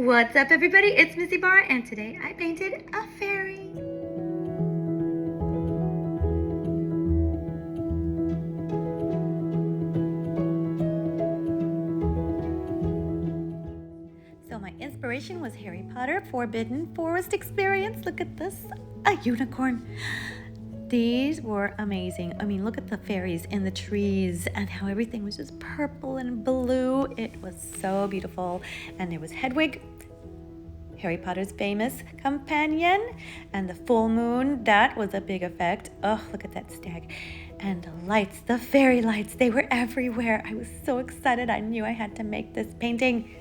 What's up, everybody? It's Missy Barr, and today I painted a fairy. So my inspiration was Harry Potter Forbidden Forest Experience. Look at this, a unicorn. These were amazing. I mean, look at the fairies in the trees and how everything was just purple and blue. It was so beautiful. And there was Hedwig, Harry Potter's famous companion, and the full moon. That was a big effect. Oh, look at that stag. And the lights, the fairy lights, they were everywhere. I was so excited. I knew I had to make this painting.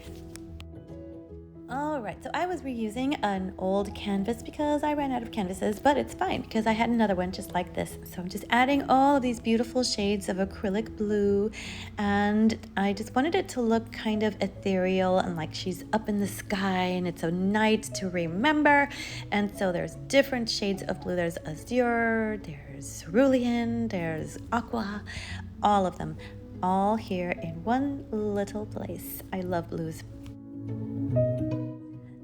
All right, so I was reusing an old canvas because I ran out of canvases, but it's fine because I had another one just like this. So I'm just adding all of these beautiful shades of acrylic blue, and I just wanted it to look kind of ethereal and like she's up in the sky and it's a night to remember. And so there's different shades of blue. There's azure, there's cerulean, there's aqua, all of them, all here in one little place. I love blues.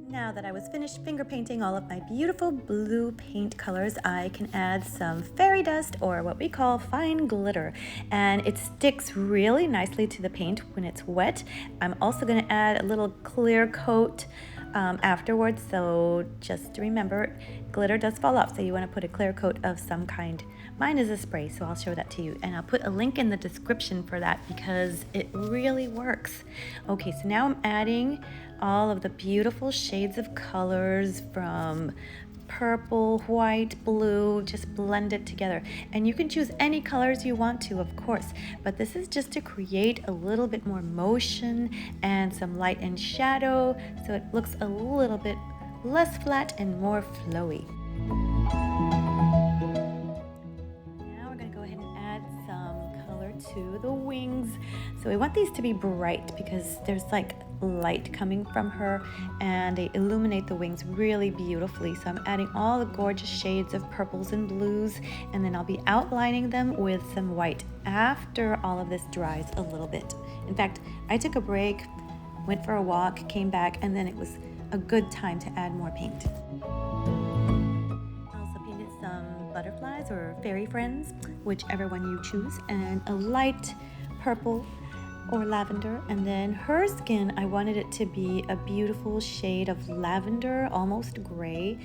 Now that I was finished finger painting all of my beautiful blue paint colors, I can add some fairy dust, or what we call fine glitter, and it sticks really nicely to the paint when it's wet. I'm also going to add a little clear coat afterwards, so just remember, glitter does fall off, so you want to put a clear coat of some kind. Mine is a spray, so I'll show that to you, and I'll put a link in the description for that because it really works. Okay, so now I'm adding all of the beautiful shades of colors from purple, white, blue, just blend it together. And you can choose any colors you want to, of course, but this is just to create a little bit more motion and some light and shadow, so it looks a little bit less flat and more flowy. Now we're going to go ahead and add some color to the wings. So we want these to be bright because there's like light coming from her and they illuminate the wings really beautifully. So I'm adding all the gorgeous shades of purples and blues, and then I'll be outlining them with some white after all of this dries a little bit. In fact, I took a break, went for a walk, came back, and then it was a good time to add more paint. I also painted some butterflies or fairy friends, whichever one you choose, and a light purple or lavender. And then her skin, I wanted it to be a beautiful shade of lavender, almost gray.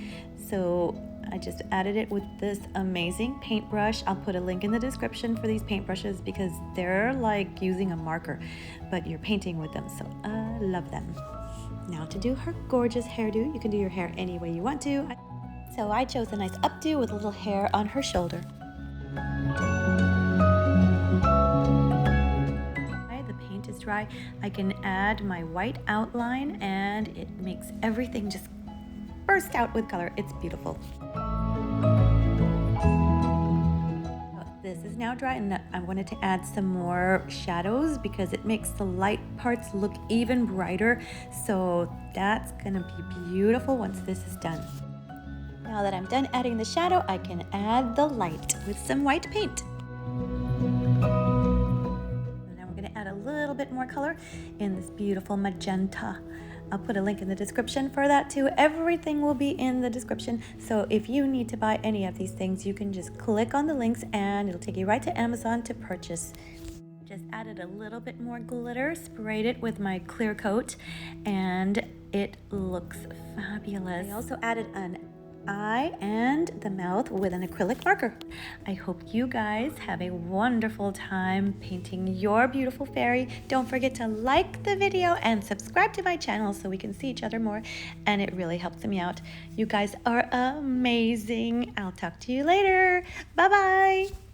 So I just added it with this amazing paintbrush. I'll put a link in the description for these paintbrushes because they're like using a marker, but you're painting with them, so I love them. Now to do her gorgeous hairdo, you can do your hair any way you want to. So I chose a nice updo with a little hair on her shoulder. Is dry, I can add my white outline and it makes everything just burst out with color. It's beautiful. This is now dry, and I wanted to add some more shadows because it makes the light parts look even brighter. So that's gonna be beautiful once this is done. Now that I'm done adding the shadow, I can add the light with some white paint. Add a little bit more color in this beautiful magenta. I'll put a link in the description for that too. Everything will be in the description, so if you need to buy any of these things, you can just click on the links and it'll take you right to Amazon to purchase. Just added a little bit more glitter, sprayed it with my clear coat, and it looks fabulous. I also added an eye and the mouth with an acrylic marker. I hope you guys have a wonderful time painting your beautiful fairy. Don't forget to like the video and subscribe to my channel so we can see each other more, and it really helps me out. You guys are amazing. I'll talk to you later. Bye bye.